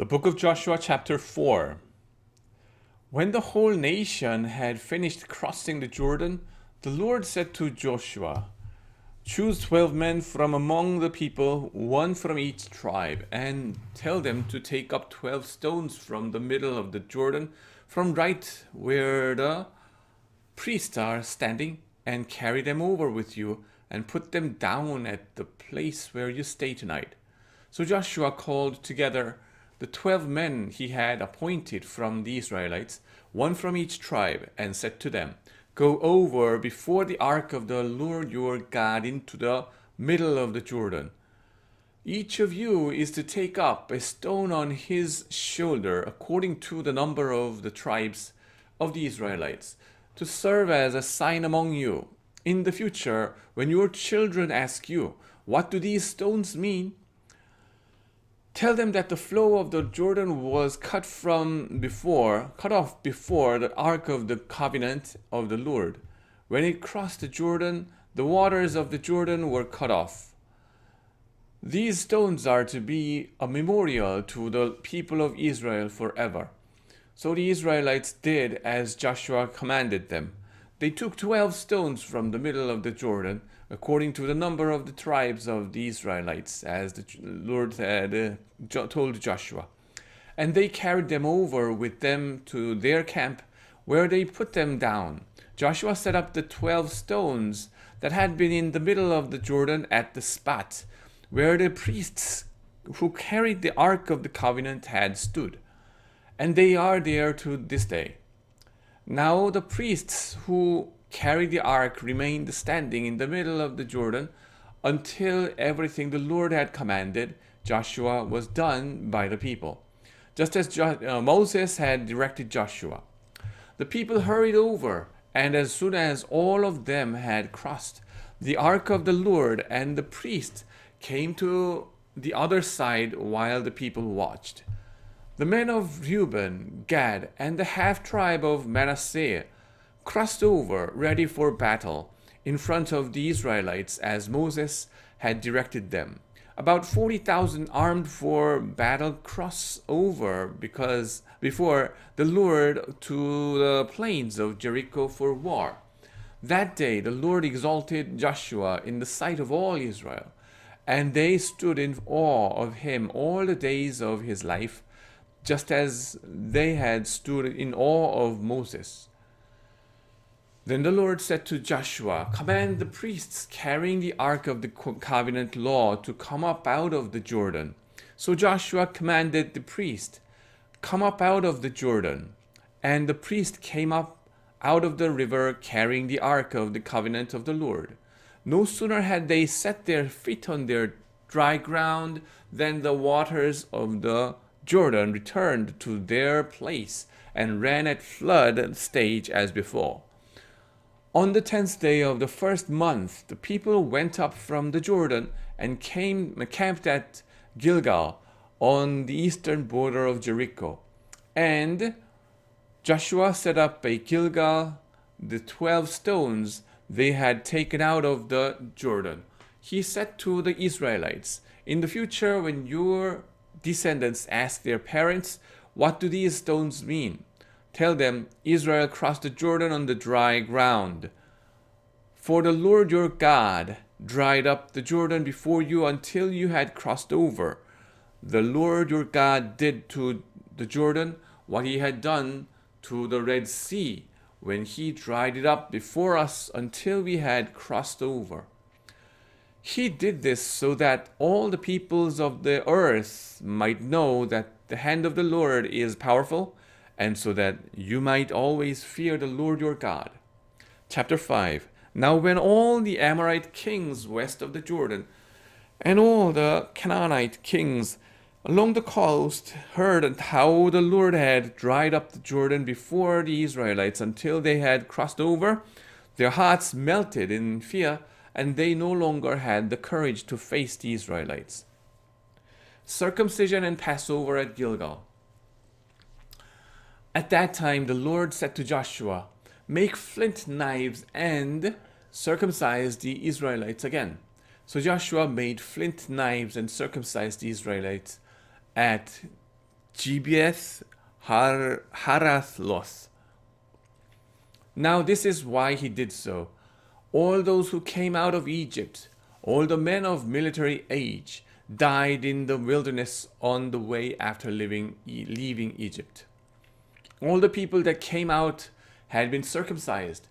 The book of Joshua, chapter 4. When the whole nation had finished crossing the Jordan, the Lord said to Joshua, "Choose 12 men from among the people, one from each tribe, and tell them to take up 12 stones from the middle of the Jordan, from right where the priests are standing, and carry them over with you, and put them down at the place where you stay tonight." So Joshua called together the 12 men he had appointed from the Israelites, one from each tribe, and said to them, "Go over before the ark of the Lord your God into the middle of the Jordan. Each of you is to take up a stone on his shoulder, according to the number of the tribes of the Israelites, to serve as a sign among you. In the future, when your children ask you, 'What do these stones mean?' tell them that the flow of the Jordan was cut off before the ark of the covenant of the Lord. When it crossed the Jordan, the waters of the Jordan were cut off. These stones are to be a memorial to the people of Israel forever." So the Israelites did as Joshua commanded them. They took 12 stones from the middle of the Jordan, according to the number of the tribes of the Israelites, as the Lord had told Joshua. And they carried them over with them to their camp, where they put them down. Joshua set up the 12 stones that had been in the middle of the Jordan at the spot where the priests who carried the Ark of the Covenant had stood. And they are there to this day. Now the priests who carried the ark remained standing in the middle of the Jordan until everything the Lord had commanded Joshua was done by the people, just as Moses had directed Joshua. The people hurried over, and as soon as all of them had crossed, the ark of the Lord and the priest came to the other side while the people watched. The men of Reuben, Gad, and the half-tribe of Manasseh crossed over, ready for battle, in front of the Israelites as Moses had directed them. About 40,000 armed for battle crossed over before the Lord to the plains of Jericho for war. That day the Lord exalted Joshua in the sight of all Israel, and they stood in awe of him all the days of his life, just as they had stood in awe of Moses. Then the Lord said to Joshua, "Command the priests carrying the ark of the covenant law to come up out of the Jordan." So Joshua commanded the priest, "Come up out of the Jordan." And the priest came up out of the river carrying the ark of the covenant of the Lord. No sooner had they set their feet on their dry ground than the waters of the Jordan returned to their place and ran at flood stage as before. On the 10th day of the first month, the people went up from the Jordan and camped at Gilgal on the eastern border of Jericho. And Joshua set up at Gilgal the 12 stones they had taken out of the Jordan. He said to the Israelites, "In the future, when your descendants ask their parents, 'What do these stones mean?' tell them, 'Israel crossed the Jordan on the dry ground. For the Lord your God dried up the Jordan before you until you had crossed over. The Lord your God did to the Jordan what he had done to the Red Sea when he dried it up before us until we had crossed over.' He did this so that all the peoples of the earth might know that the hand of the Lord is powerful, and so that you might always fear the Lord your God." Chapter 5. Now when all the Amorite kings west of the Jordan and all the Canaanite kings along the coast heard how the Lord had dried up the Jordan before the Israelites until they had crossed over, their hearts melted in fear, and they no longer had the courage to face the Israelites. Circumcision and Passover at Gilgal. At that time the Lord said to Joshua, "Make flint knives and circumcise the Israelites again." So Joshua made flint knives and circumcised the Israelites at Gibeath Harathloth. Now this is why he did so. All those who came out of Egypt, all the men of military age, died in the wilderness on the way after leaving Egypt. All the people that came out had been circumcised,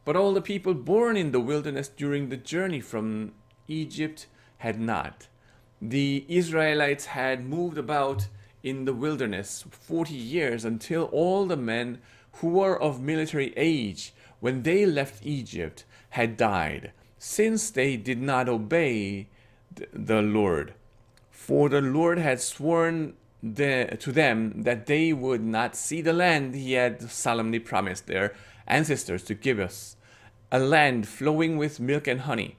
but all the people born in the wilderness during the journey from Egypt had not. The Israelites had moved about in the wilderness 40 years until all the men who were of military age when they left Egypt had died, since they did not obey the Lord. For the Lord had sworn to them that they would not see the land he had solemnly promised their ancestors to give us, a land flowing with milk and honey.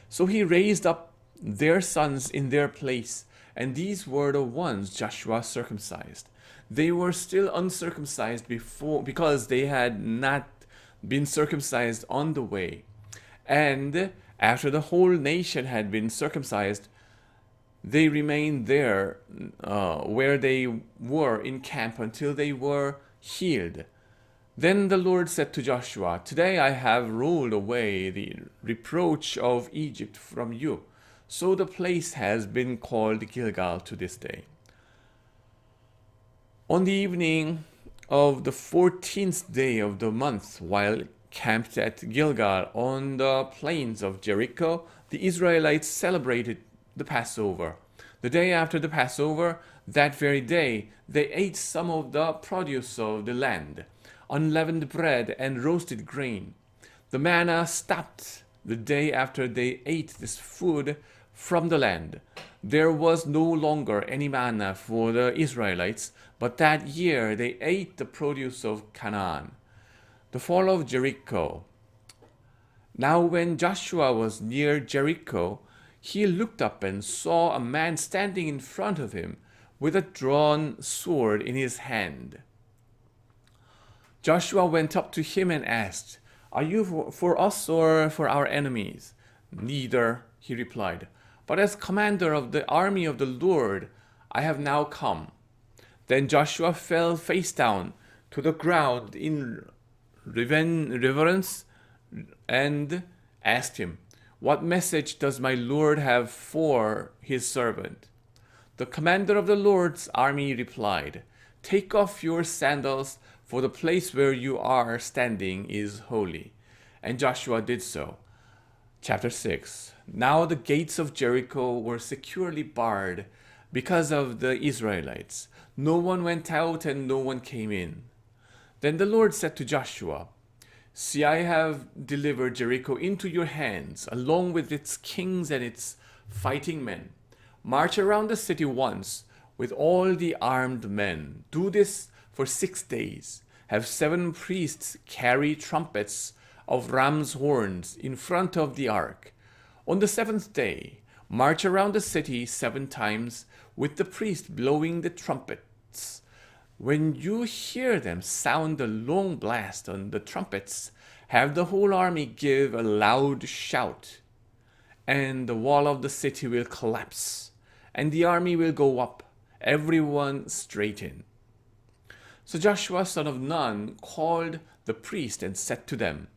So he raised up their sons in their place, and these were the ones Joshua circumcised. They were still uncircumcised before, because they had not been circumcised on the way. And after the whole nation had been circumcised, they remained there where they were in camp until they were healed. Then the Lord said to Joshua, "Today I have rolled away the reproach of Egypt from you." So the place has been called Gilgal to this day. On the evening of the 14th day of the month, while camped at Gilgal on the plains of Jericho, the Israelites celebrated the Passover. The day after the Passover, that very day, they ate some of the produce of the land, unleavened bread and roasted grain. The manna stopped the day after they ate this food from the land. There was no longer any manna for the Israelites, but that year they ate the produce of Canaan. The fall of Jericho. Now when Joshua was near Jericho, he looked up and saw a man standing in front of him with a drawn sword in his hand. Joshua went up to him and asked, "Are you for us or for our enemies?" "Neither," he replied, "but as commander of the army of the Lord, I have now come." Then Joshua fell face down to the ground in reverence and asked him, "What message does my Lord have for his servant?" The commander of the Lord's army replied, "Take off your sandals, for the place where you are standing is holy." And Joshua did so. Chapter 6. Now the gates of Jericho were securely barred because of the Israelites. No one went out and no one came in. Then the Lord said to Joshua, "See, I have delivered Jericho into your hands, along with its kings and its fighting men. March around the city once with all the armed men. Do this for 6 days. Have 7 priests carry trumpets of ram's horns in front of the ark. On the 7th day, march around the city 7 times with the priest blowing the trumpets. When you hear them sound a long blast on the trumpets, have the whole army give a loud shout, and the wall of the city will collapse, and the army will go up, everyone straight in." So Joshua son of Nun called the priest and said to them,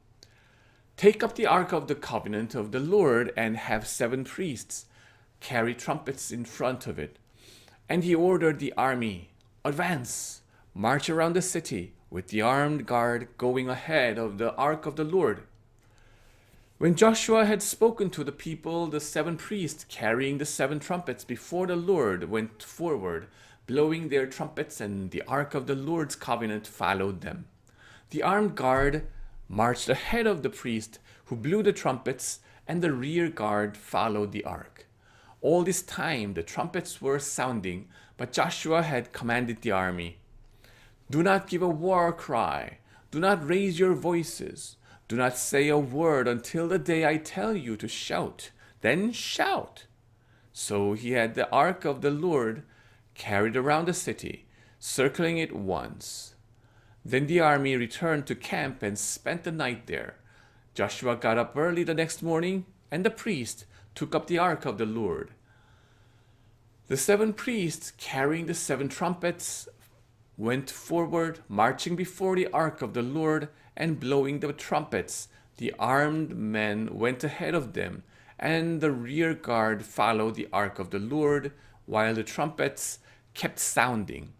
"Take up the ark of the covenant of the Lord and have 7 priests carry trumpets in front of it." And he ordered the army, "Advance, march around the city with the armed guard going ahead of the ark of the Lord." When Joshua had spoken to the people, the 7 priests carrying the 7 trumpets before the Lord went forward, blowing their trumpets, and the ark of the Lord's covenant followed them. The armed guard marched ahead of the priest who blew the trumpets, and the rear guard followed the ark. All this time the trumpets were sounding, but Joshua had commanded the army, "Do not give a war cry. Do not raise your voices. Do not say a word until the day I tell you to shout. Then shout." So he had the ark of the Lord carried around the city, circling it once. Then the army returned to camp and spent the night there. Joshua got up early the next morning, and the priest took up the ark of the Lord. The 7 priests carrying the 7 trumpets went forward, marching before the ark of the Lord and blowing the trumpets. The armed men went ahead of them, and the rear guard followed the ark of the Lord, while the trumpets kept sounding.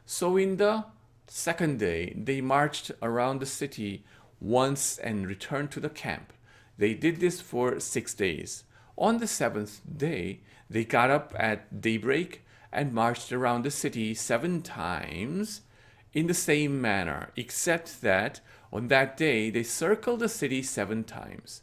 So in the second day, they marched around the city once and returned to the camp. They did this for 6 days. On the 7th day, they got up at daybreak and marched around the city 7 times in the same manner, except that on that day they circled the city 7 times.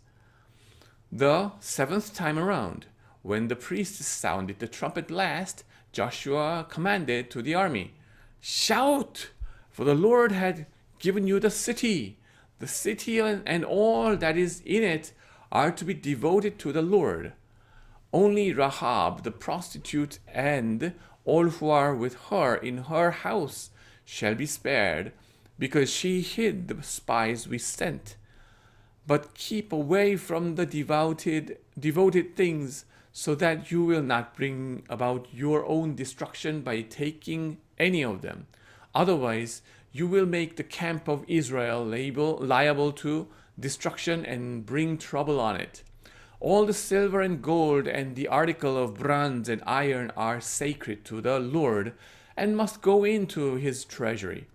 The 7th time around, when the priests sounded the trumpet last, Joshua commanded to the army, "Shout, for the Lord had given you the city. The city and all that is in it are to be devoted to the Lord. Only Rahab the prostitute and all who are with her in her house shall be spared, because she hid the spies we sent. But keep away from the devoted things, so that you will not bring about your own destruction by taking any of them. Otherwise, you will make the camp of Israel liable to destruction and bring trouble on it. All the silver and gold and the article of bronze and iron are sacred to the Lord and must go into his treasury."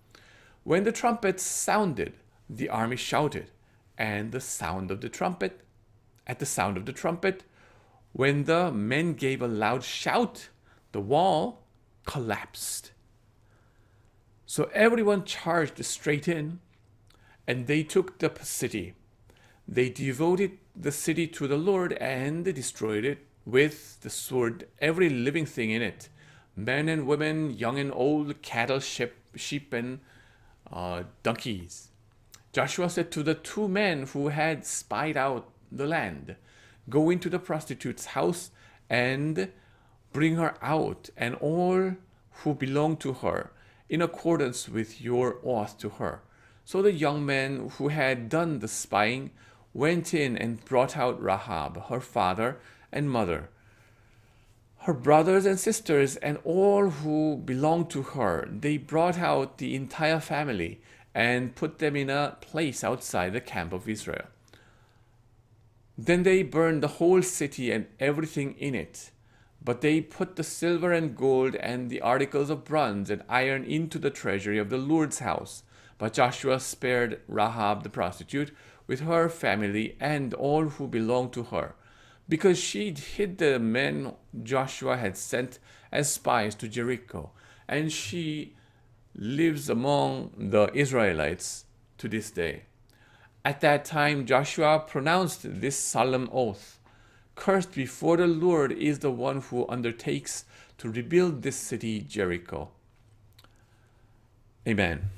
When the trumpets sounded, the army shouted, and at the sound of the trumpet, when the men gave a loud shout, the wall collapsed. So everyone charged straight in, and they took the city. They devoted the city to the Lord and destroyed it with the sword, every living thing in it, men and women, young and old, cattle, sheep and donkeys. Joshua said to the 2 men who had spied out the land, "Go into the prostitute's house and bring her out, and all who belong to her, in accordance with your oath to her." So the young men who had done the spying went in and brought out Rahab, her father and mother, her brothers and sisters, and all who belonged to her. They brought out the entire family and put them in a place outside the camp of Israel. Then they burned the whole city and everything in it. But they put the silver and gold and the articles of bronze and iron into the treasury of the Lord's house. But Joshua spared Rahab the prostitute with her family and all who belonged to her, because she hid the men Joshua had sent as spies to Jericho, and she lives among the Israelites to this day. At that time Joshua pronounced this solemn oath, "Cursed before the Lord is the one who undertakes to rebuild this city Jericho." Amen.